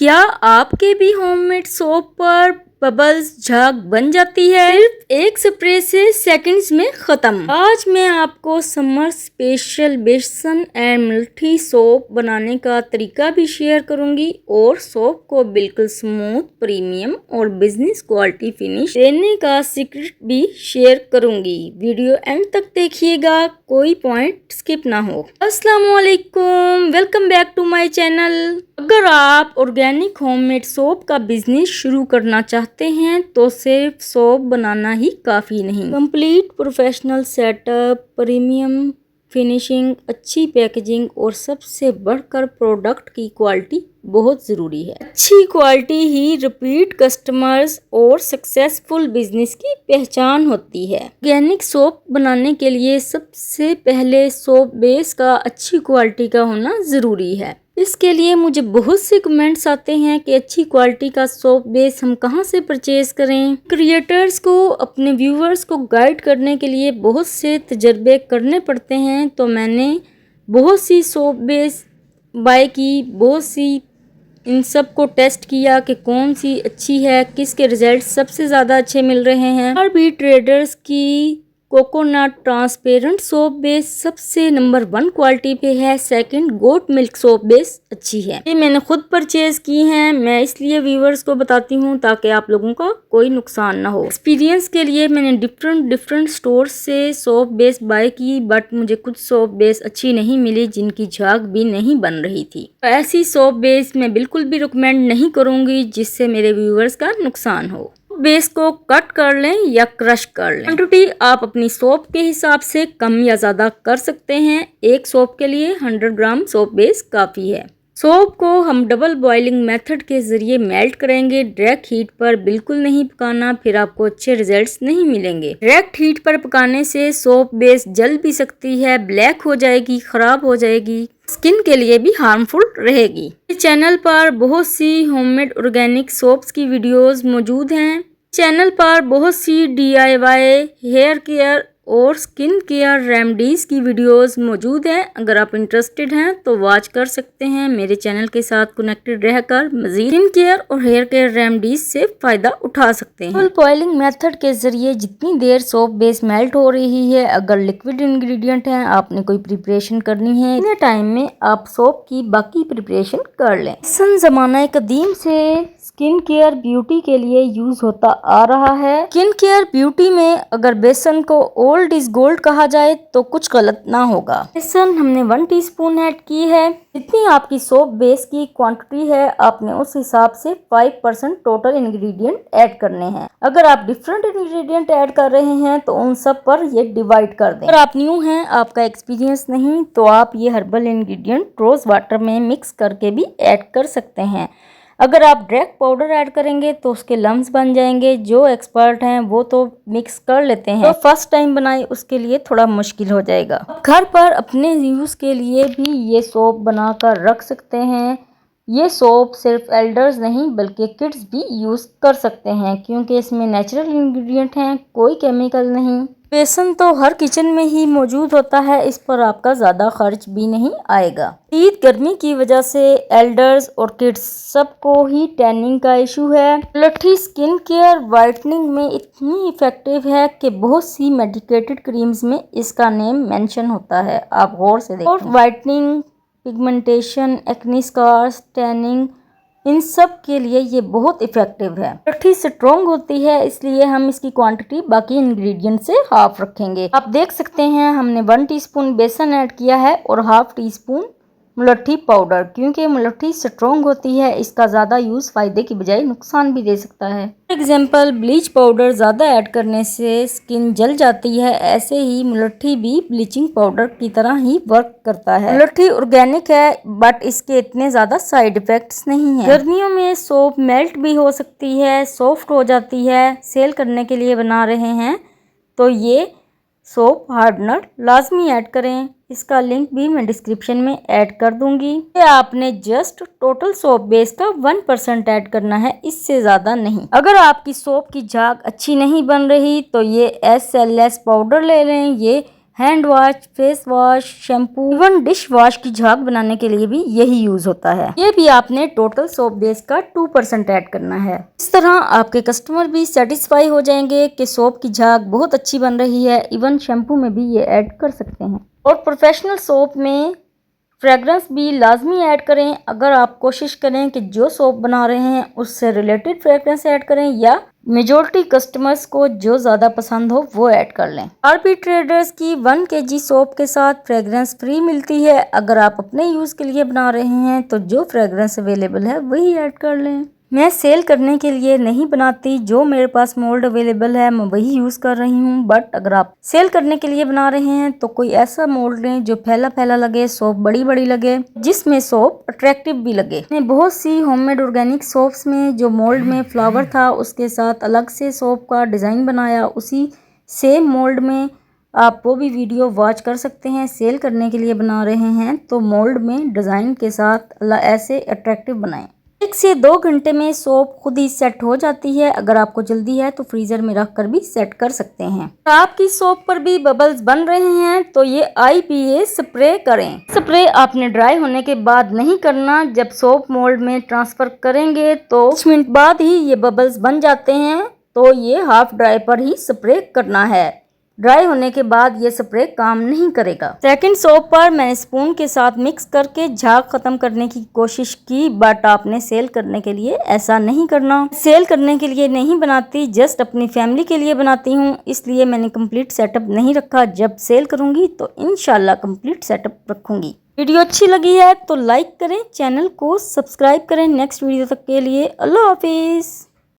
क्या आपके भी होममेड सोप पर बबल्स झाग बन जाती है? सिर्फ एक स्प्रे से सेकंड्स में खत्म। आज मैं आपको समर स्पेशल बेसन एंड मिल्ठी सोप बनाने का तरीका भी शेयर करूंगी और सोप को बिल्कुल स्मूथ, प्रीमियम और बिजनेस क्वालिटी फिनिश देने का सीक्रेट भी शेयर करूंगी। वीडियो एंड तक देखिएगा, कोई पॉइंट स्किप ना हो। अस्सलाम वालेकुम, welcome back to my channel. अगर आप ऑर्गेनिक होममेड सोप का बिजनेस शुरू करना चाहते हैं तो सिर्फ सोप बनाना ही काफ़ी नहीं, complete professional setup, premium finishing, अच्छी पैकेजिंग और सबसे बढ़कर प्रोडक्ट की क्वालिटी बहुत ज़रूरी है। अच्छी क्वालिटी ही रिपीट कस्टमर्स और सक्सेसफुल बिजनेस की पहचान होती है। ऑर्गेनिक सोप बनाने के लिए सबसे पहले सोप बेस का अच्छी क्वालिटी का होना ज़रूरी है। इसके लिए मुझे बहुत से कमेंट्स आते हैं कि अच्छी क्वालिटी का सोप बेस हम कहां से परचेज करें। क्रिएटर्स को अपने व्यूवर्स को गाइड करने के लिए बहुत से तजर्बे करने पड़ते हैं, तो मैंने बहुत सी सोप बेस बाय की, बहुत सी इन सब को टेस्ट किया कि कौन सी अच्छी है, किसके रिजल्ट सबसे ज़्यादा अच्छे मिल रहे हैं। और भी ट्रेडर्स की कोकोनट ट्रांसपेरेंट सोप बेस सबसे नंबर 1 क्वालिटी पे है। Second goat milk soap base अच्छी है। ये मैंने खुद परचेज की हैं, मैं इसलिए व्यूवर्स को बताती हूँ ताकि आप लोगों का कोई नुकसान ना हो। एक्सपीरियंस के लिए मैंने डिफरेंट स्टोर से सोप बेस बाय की, बट मुझे कुछ सोप बेस अच्छी नहीं मिली जिनकी झाग भी नहीं बन रही थी। तो ऐसी सोप बेस मैं बिल्कुल भी रिकमेंड नहीं करूँगी जिससे मेरे व्यूवर्स का नुकसान हो। बेस को कट कर लें या क्रश कर लें। क्वांटिटी आप अपनी सोप के हिसाब से कम या ज़्यादा कर सकते हैं। एक सोप के लिए 100 ग्राम सोप बेस काफ़ी है। सोप को हम डबल बॉइलिंग मेथड के ज़रिए मेल्ट करेंगे। डायरेक्ट हीट पर बिल्कुल नहीं पकाना, फिर आपको अच्छे रिजल्ट्स नहीं मिलेंगे। डायरेक्ट हीट पर पकाने से सोप बेस जल भी सकती है, ब्लैक हो जाएगी, ख़राब हो जाएगी, स्किन के लिए भी हार्मफुल रहेगी। इस चैनल पर बहुत सी होममेड ऑर्गेनिक सोप्स की वीडियोस मौजूद हैं। चैनल पर बहुत सी DIY हेयर केयर और स्किन केयर रेमेडीज की वीडियोस मौजूद हैं। अगर आप इंटरेस्टेड हैं तो वॉच कर सकते हैं। मेरे चैनल के साथ कनेक्टेड रहकर मजीद स्किन केयर और हेयर केयर रेमेडीज से फायदा उठा सकते हैं। डबल बॉइलिंग मेथड के जरिए जितनी देर सोप बेस मेल्ट हो रही है, अगर लिक्विड इंग्रेडिएंट है, आपने कोई प्रिपरेशन करनी है, इतने टाइम में आप सोप की बाकी प्रिपरेशन कर लें। सन जमाना कदीम से स्किन केयर ब्यूटी के लिए यूज होता आ रहा है। स्किन केयर ब्यूटी में अगर बेसन को ओल्ड इज गोल्ड कहा जाए तो कुछ गलत ना होगा। बेसन हमने 1 टीस्पून ऐड की है। जितनी आपकी सोप बेस की क्वांटिटी है, आपने उस हिसाब से 5% टोटल इंग्रेडिएंट ऐड करने हैं। अगर आप डिफरेंट इंग्रेडिएंट ऐड कर रहे हैं तो उन सब पर ये डिवाइड कर दें। अगर आप न्यू हैं, आपका एक्सपीरियंस नहीं, तो आप ये हर्बल इंग्रेडिएंट रोज वाटर में मिक्स करके भी ऐड कर सकते हैं। अगर आप डायरेक्ट पाउडर ऐड करेंगे तो उसके लम्स बन जाएंगे। जो एक्सपर्ट हैं वो तो मिक्स कर लेते हैं, तो फर्स्ट टाइम बनाए उसके लिए थोड़ा मुश्किल हो जाएगा। घर पर अपने यूज़ के लिए भी ये सोप बनाकर रख सकते हैं। ये सोप सिर्फ एल्डर्स नहीं बल्कि किड्स भी यूज़ कर सकते हैं क्योंकि इसमें नेचुरल इंग्रेडिएंट हैं, कोई केमिकल नहीं। बेसन तो हर किचन में ही मौजूद होता है, इस पर आपका ज़्यादा खर्च भी नहीं आएगा। ईद गर्मी की वजह से एल्डर्स और किड्स सबको ही टैनिंग का इशू है। लट्ठी स्किन केयर वाइटनिंग में इतनी इफेक्टिव है कि बहुत सी मेडिकेटेड क्रीम्स में इसका नेम मेंशन होता है, आप गौर से देखें। और whitening, pigmentation, acne scars, tanning, इन सब के लिए ये बहुत इफेक्टिव है। लट्ठी स्ट्रॉन्ग होती है, इसलिए हम इसकी क्वांटिटी बाकी इंग्रेडिएंट से हाफ रखेंगे। आप देख सकते हैं हमने 1 टीस्पून बेसन ऐड किया है और हाफ टीस्पून मुलट्ठी पाउडर, क्योंकि मुलट्ठी स्ट्रॉन्ग होती है, इसका ज़्यादा यूज़ फायदे की बजाय नुकसान भी दे सकता है। फॉर एग्जाम्पल, ब्लीच पाउडर ज़्यादा ऐड करने से स्किन जल जाती है, ऐसे ही मुलट्ठी भी ब्लीचिंग पाउडर की तरह ही वर्क करता है। मुलट्ठी ऑर्गेनिक है बट इसके इतने ज़्यादा साइड इफ़ेक्ट्स नहीं है। गर्मियों में सोप मेल्ट भी हो सकती है, सॉफ्ट हो जाती है। सेल करने के लिए बना रहे हैं तो ये सोप हार्डनर लाजमी ऐड करें। इसका लिंक भी मैं डिस्क्रिप्शन में ऐड कर दूंगी। ये आपने जस्ट टोटल सोप बेस का 1% ऐड करना है, इससे ज़्यादा नहीं। अगर आपकी सोप की झाग अच्छी नहीं बन रही तो ये SLS पाउडर ले लें। ये hand wash, face wash, shampoo, even dish wash की झाग बनाने के लिए भी यही यूज होता है। ये भी आपने टोटल सोप बेस का 2% ऐड करना है। इस तरह आपके कस्टमर भी सेटिस्फाई हो जाएंगे कि सोप की झाग बहुत अच्छी बन रही है। इवन शैम्पू में भी ये ऐड कर सकते हैं। और प्रोफेशनल सोप में फ्रेगरेंस भी लाजमी ऐड करें। अगर आप कोशिश करें कि जो सोप बना रहे हैं उससे रिलेटेड फ्रेगरेंस ऐड करें, या मेजॉरिटी कस्टमर्स को जो ज़्यादा पसंद हो वो ऐड कर लें। आरपी ट्रेडर्स की 1 kg सोप के साथ फ्रेगरेंस फ्री मिलती है। अगर आप अपने यूज़ के लिए बना रहे हैं तो जो फ्रेगरेंस अवेलेबल है वही ऐड कर लें। मैं सेल करने के लिए नहीं बनाती, जो मेरे पास मोल्ड अवेलेबल है मैं वही यूज़ कर रही हूँ। बट अगर आप सेल करने के लिए बना रहे हैं तो कोई ऐसा मोल्ड लें जो फैला फैला लगे, सोप बड़ी बड़ी लगे, जिसमें सोप अट्रैक्टिव भी लगे। मैंने बहुत सी होममेड ऑर्गेनिक सोप्स में जो मोल्ड में फ्लावर था उसके साथ अलग से सोप का डिज़ाइन बनाया। उसी सेम मोल्ड में आप वो भी वीडियो वॉच कर सकते हैं। सेल करने के लिए बना रहे हैं तो मोल्ड में डिज़ाइन के साथ ऐसे अट्रैक्टिव बनाएं। 1 से 2 घंटे में सोप खुद ही सेट हो जाती है। अगर आपको जल्दी है तो फ्रीजर में रख कर भी सेट कर सकते हैं। आपकी सोप पर भी बबल्स बन रहे हैं तो ये IPA स्प्रे करें। स्प्रे आपने ड्राई होने के बाद नहीं करना। जब सोप मोल्ड में ट्रांसफर करेंगे तो 5 मिनट बाद ही ये बबल्स बन जाते हैं, तो ये हाफ ड्राई पर ही स्प्रे करना है। ड्राई होने के बाद ये स्प्रे काम नहीं करेगा। सेकंड सोप पर मैंने स्पून के साथ मिक्स करके झाग खत्म करने की कोशिश की, बट आपने सेल करने के लिए ऐसा नहीं करना। सेल करने के लिए नहीं बनाती, जस्ट अपनी फैमिली के लिए बनाती हूँ, इसलिए मैंने कंप्लीट सेटअप नहीं रखा। जब सेल करूंगी तो इंशाल्लाह कंप्लीट सेटअप रखूंगी। वीडियो अच्छी लगी है तो लाइक करें, चैनल को सब्सक्राइब करें। नेक्स्ट वीडियो तक के लिए अल्लाह हाफिज।